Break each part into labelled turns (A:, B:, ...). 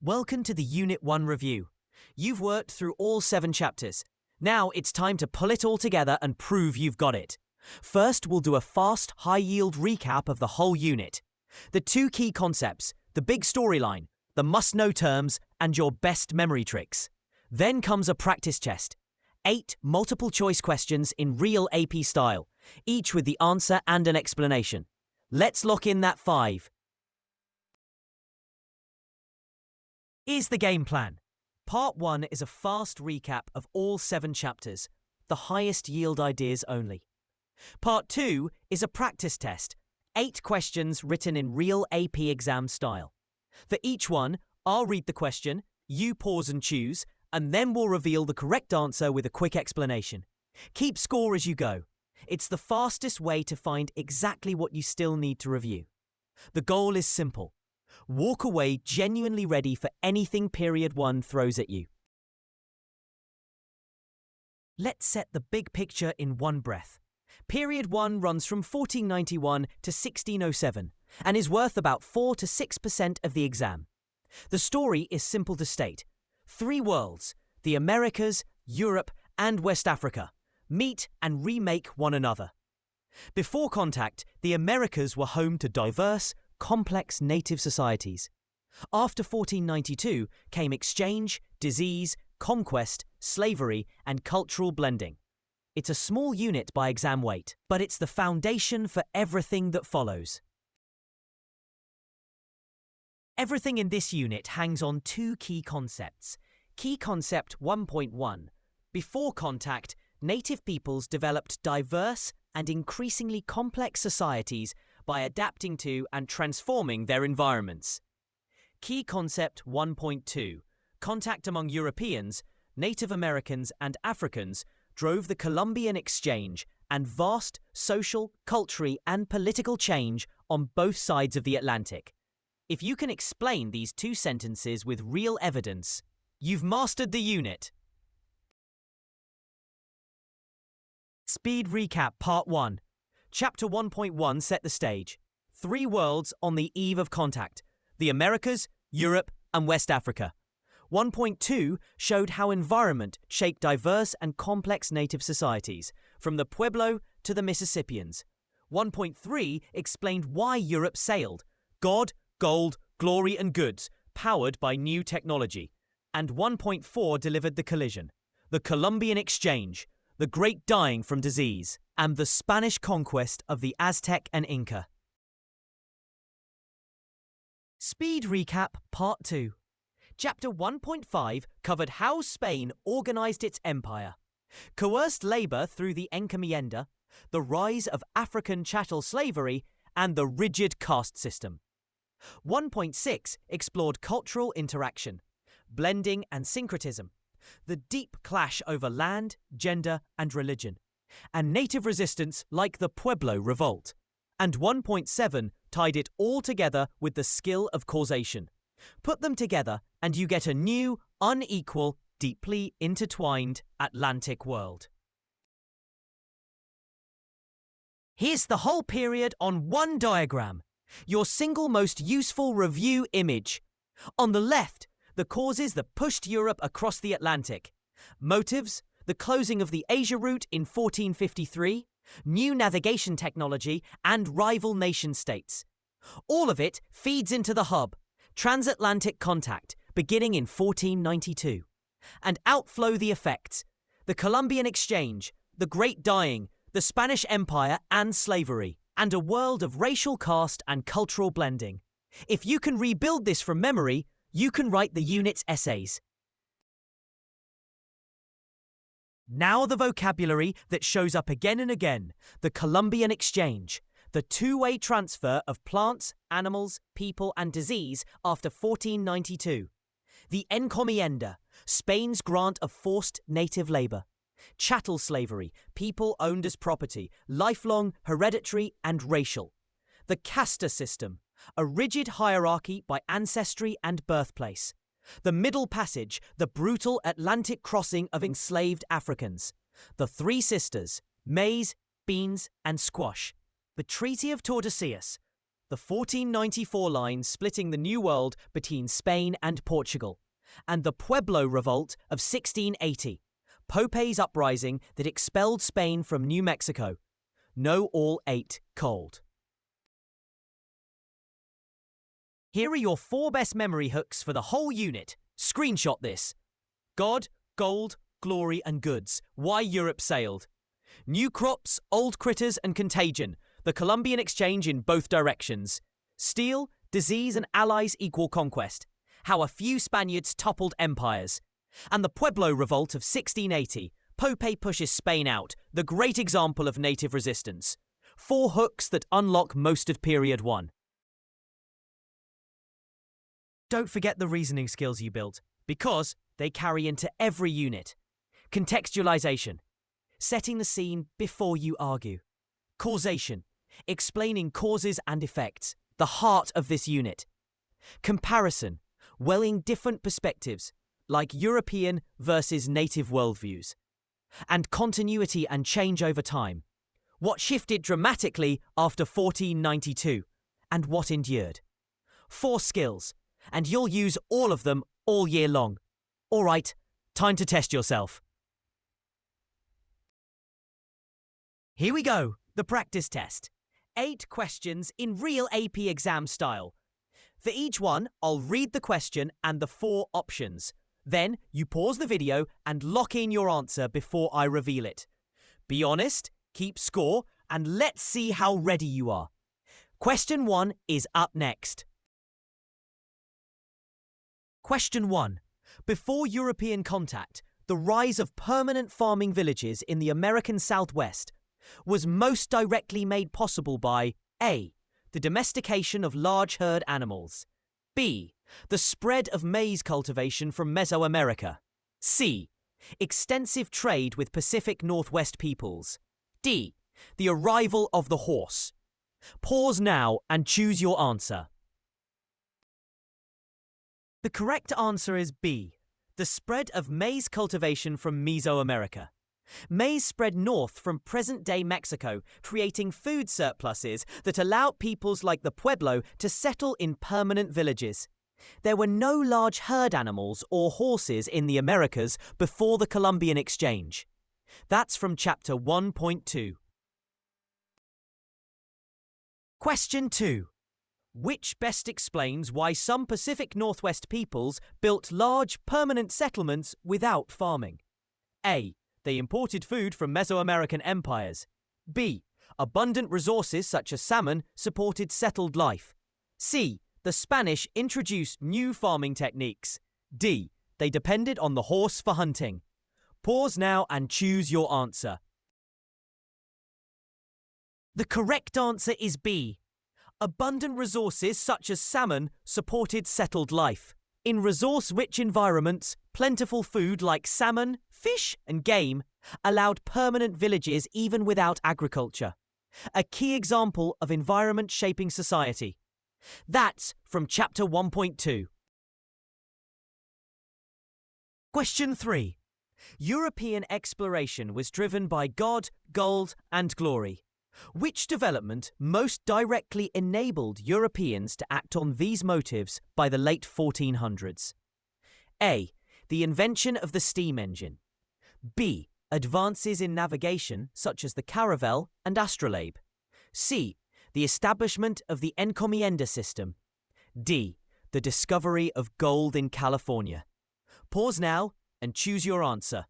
A: Welcome to the Unit 1 review. You've worked through all 7 chapters. Now it's time to pull it all together and prove you've got it. First, we'll do a fast, high-yield recap of the whole unit. The 2 key concepts, the big storyline, the must-know terms, and your best memory tricks. Then comes a practice test. 8 multiple-choice questions in real AP style, each with the answer and an explanation. Let's lock in that 5. Here's the game plan. Part 1 is a fast recap of all 7 chapters, the highest yield ideas only. Part 2 is a practice test, 8 questions written in real AP exam style. For each one, I'll read the question, you pause and choose, and then we'll reveal the correct answer with a quick explanation. Keep score as you go. It's the fastest way to find exactly what you still need to review. The goal is simple. Walk away genuinely ready for anything Period 1 throws at you. Let's set the big picture in one breath. Period 1 runs from 1491 to 1607 and is worth about 4 to 6% of the exam. The story is simple to state. 3 worlds, the Americas, Europe, and West Africa, meet and remake one another. Before contact, the Americas were home to diverse, complex native societies. After 1492 came exchange, disease, conquest, slavery, and cultural blending. It's a small unit by exam weight, but it's the foundation for everything that follows. Everything in this unit hangs on 2 key concepts. Key concept 1.1. Before contact, native peoples developed diverse and increasingly complex societies by adapting to and transforming their environments. Key concept 1.2. Contact among Europeans, Native Americans, and Africans drove the Columbian exchange and vast social, cultural, and political change on both sides of the Atlantic. If you can explain these 2 sentences with real evidence, you've mastered the unit. Speed recap Part 1. Chapter 1.1 set the stage. 3 worlds on the eve of contact, the Americas, Europe, and West Africa. 1.2 showed how environment shaped diverse and complex native societies, from the Pueblo to the Mississippians. 1.3 explained why Europe sailed, God, gold, glory, and goods, powered by new technology. And 1.4 delivered the collision, the Columbian exchange, the great dying from disease, and the Spanish conquest of the Aztec and Inca. Speed recap Part 2. Chapter 1.5 covered how Spain organized its empire, coerced labor through the Encomienda, the rise of African chattel slavery, and the rigid caste system. 1.6 explored cultural interaction, blending and syncretism, the deep clash over land, gender, and religion, and native resistance like the Pueblo Revolt. And 1.7 tied it all together with the skill of causation. Put them together and you get a new, unequal, deeply intertwined Atlantic world. Here's the whole period on one diagram, your single most useful review image. On the left, the causes that pushed Europe across the Atlantic. Motives, the closing of the Asia route in 1453, new navigation technology, and rival nation-states. All of it feeds into the hub, Transatlantic contact, beginning in 1492. And outflow the effects, the Columbian exchange, the Great Dying, the Spanish Empire, and slavery, and a world of racial caste and cultural blending. If you can rebuild this from memory, you can write the unit's essays. Now the vocabulary that shows up again and again, the Columbian exchange, the 2-way transfer of plants, animals, people, and disease after 1492. The Encomienda, Spain's grant of forced native labor. Chattel slavery, people owned as property, lifelong, hereditary, and racial. The casta system, a rigid hierarchy by ancestry and birthplace. The Middle Passage, the brutal Atlantic crossing of enslaved Africans. The 3 sisters, maize, beans, and squash. The Treaty of Tordesillas, the 1494 line splitting the New World between Spain and Portugal, and the Pueblo Revolt of 1680, Pope's uprising that expelled Spain from New Mexico. No, all 8 cold. Here are your 4 best memory hooks for the whole unit. Screenshot this. God, gold, glory and goods. Why Europe sailed. New crops, old critters and contagion. The Columbian exchange in both directions. Steel, disease and allies equal conquest. How a few Spaniards toppled empires. And the Pueblo Revolt of 1680. Pope pushes Spain out, the great example of native resistance. 4 hooks that unlock most of period 1. Don't forget the reasoning skills you built, because they carry into every unit. Contextualization, setting the scene before you argue. Causation, explaining causes and effects, the heart of this unit. Comparison, weighing different perspectives, like European versus native worldviews. And continuity and change over time. What shifted dramatically after 1492, and what endured. 4 skills, and you'll use all of them all year long. All right, time to test yourself. Here we go, the practice test. 8 questions in real AP exam style. For each one, I'll read the question and the 4 options. Then you pause the video and lock in your answer before I reveal it. Be honest, keep score, and let's see how ready you are. Question 1 is up next. Question 1. Before European contact, the rise of permanent farming villages in the American Southwest was most directly made possible by A. The domestication of large herd animals. B. The spread of maize cultivation from Mesoamerica. C. Extensive trade with Pacific Northwest peoples. D. The arrival of the horse. Pause now and choose your answer. The correct answer is B. The spread of maize cultivation from Mesoamerica. Maize spread north from present-day Mexico, creating food surpluses that allowed peoples like the Pueblo to settle in permanent villages. There were no large herd animals or horses in the Americas before the Columbian exchange. That's from Chapter 1.2. Question 2. Which best explains why some Pacific Northwest peoples built large permanent settlements without farming? A. They imported food from Mesoamerican empires. B. Abundant resources such as salmon supported settled life. C. The Spanish introduced new farming techniques. D. They depended on the horse for hunting. Pause now and choose your answer. The correct answer is B. Abundant resources such as salmon supported settled life. In resource-rich environments, plentiful food like salmon, fish and game allowed permanent villages even without agriculture. A key example of environment shaping society. That's from Chapter 1.2. Question 3. European exploration was driven by God, gold and glory. Which development most directly enabled Europeans to act on these motives by the late 1400s? A. The invention of the steam engine. B. Advances in navigation such as the caravel and astrolabe. C. The establishment of the Encomienda system. D. The discovery of gold in California. Pause now and choose your answer.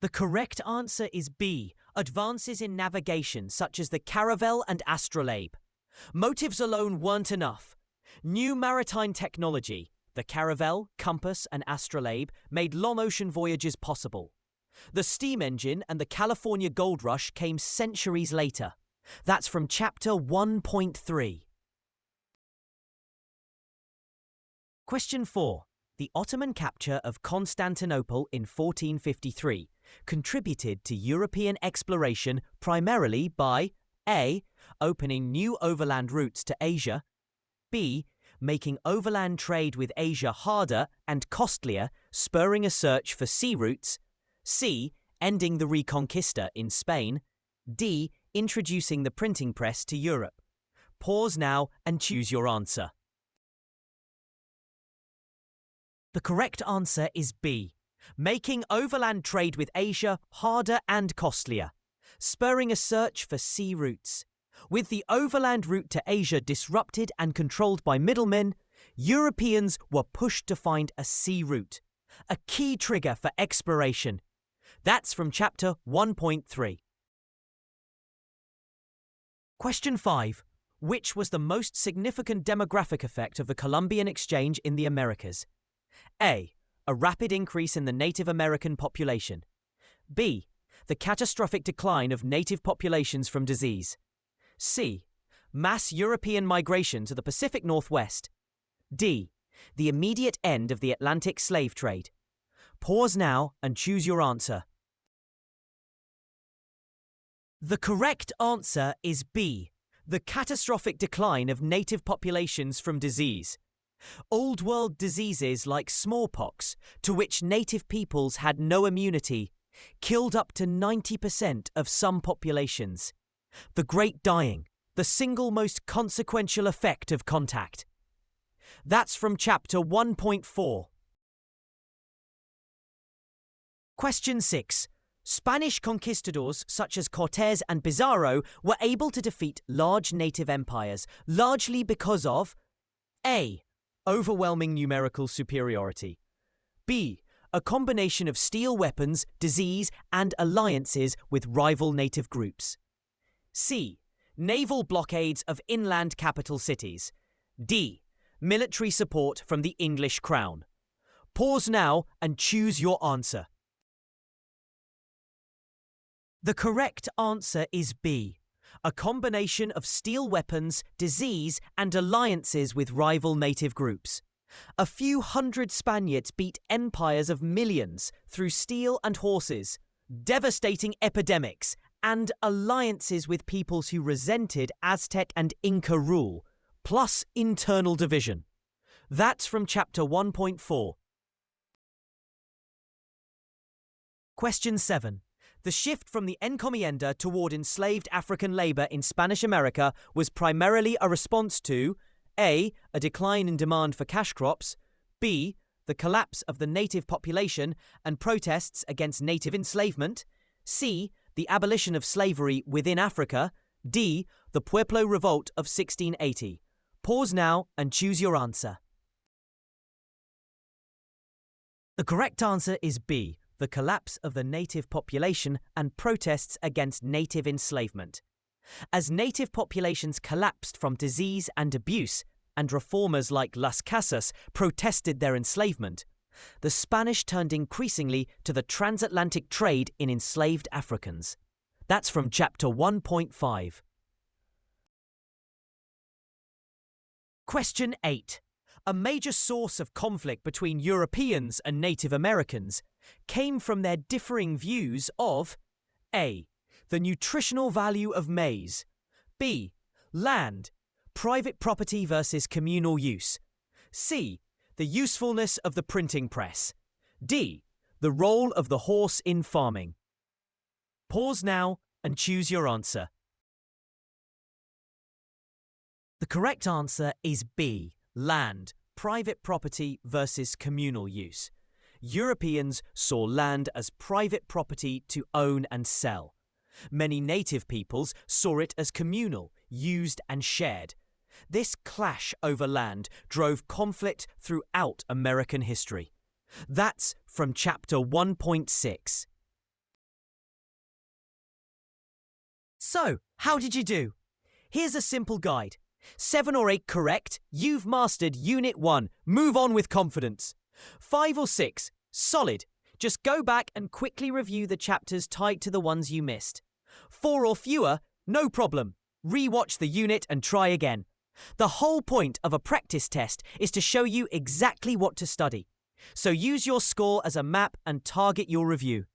A: The correct answer is B. Advances in navigation such as the caravel and astrolabe. Motives alone weren't enough. New maritime technology, the caravel, compass and astrolabe, made long ocean voyages possible. The steam engine and the California gold rush came centuries later. That's from Chapter 1.3. Question 4. The Ottoman capture of Constantinople in 1453 contributed to European exploration primarily by A. Opening new overland routes to Asia. B. Making overland trade with Asia harder and costlier, spurring a search for sea routes. C. Ending the Reconquista in Spain. D. introducing the printing press to Europe? Pause now and choose your answer. The correct answer is B. Making overland trade with Asia harder and costlier, spurring a search for sea routes. With the overland route to Asia disrupted and controlled by middlemen, Europeans were pushed to find a sea route, a key trigger for exploration. That's from Chapter 1.3. Question 5. Which was the most significant demographic effect of the Columbian exchange in the Americas? A. A rapid increase in the Native American population. B. The catastrophic decline of native populations from disease. C. Mass European migration to the Pacific Northwest. D. The immediate end of the Atlantic slave trade. Pause now and choose your answer. The correct answer is B. The catastrophic decline of native populations from disease. Old World diseases like smallpox, to which native peoples had no immunity, killed up to 90% of some populations. The Great Dying, the single most consequential effect of contact. That's from Chapter 1.4. Question 6. Spanish conquistadors such as Cortés and Pizarro were able to defeat large native empires, largely because of A. Overwhelming numerical superiority. B. A combination of steel weapons, disease, and alliances with rival native groups. C. Naval blockades of inland capital cities. D. Military support from the English crown. Pause now and choose your answer. The correct answer is B. A combination of steel weapons, disease, and alliances with rival native groups. A few hundred Spaniards beat empires of millions through steel and horses, devastating epidemics, and alliances with peoples who resented Aztec and Inca rule, plus internal division. That's from Chapter 1.4. Question 7. The shift from the Encomienda toward enslaved African labor in Spanish America was primarily a response to A. A decline in demand for cash crops, B. The collapse of the native population and protests against native enslavement, C. The abolition of slavery within Africa, D. The Pueblo Revolt of 1680. Pause now and choose your answer. The correct answer is B. The collapse of the native population and protests against native enslavement. As native populations collapsed from disease and abuse, and reformers like Las Casas protested their enslavement, the Spanish turned increasingly to the transatlantic trade in enslaved Africans. That's from Chapter 1.5. Question 8. A major source of conflict between Europeans and Native Americans came from their differing views of A. The nutritional value of maize. B. Land, private property versus communal use. C. The usefulness of the printing press. D. The role of the horse in farming. Pause now and choose your answer. The correct answer is B. Land, private property versus communal use. Europeans saw land as private property to own and sell. Many native peoples saw it as communal, used and shared. This clash over land drove conflict throughout American history. That's from Chapter 1.6. So, how did you do? Here's a simple guide. 7 or 8 correct, you've mastered Unit 1. Move on with confidence. 5 or 6, solid. Just go back and quickly review the chapters tied to the ones you missed. 4 or fewer, no problem. Re-watch the unit and try again. The whole point of a practice test is to show you exactly what to study. So use your score as a map and target your review.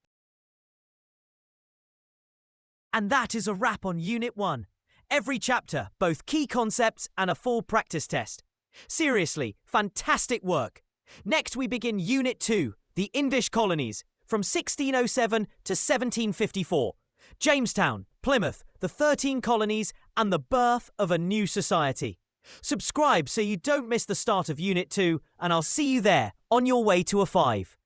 A: And that is a wrap on Unit 1. Every chapter, both key concepts and a full practice test. Seriously, fantastic work. Next we begin Unit 2, the English colonies, from 1607 to 1754. Jamestown, Plymouth, the 13 colonies, and the birth of a new society. Subscribe so you don't miss the start of Unit 2, and I'll see you there on your way to a 5.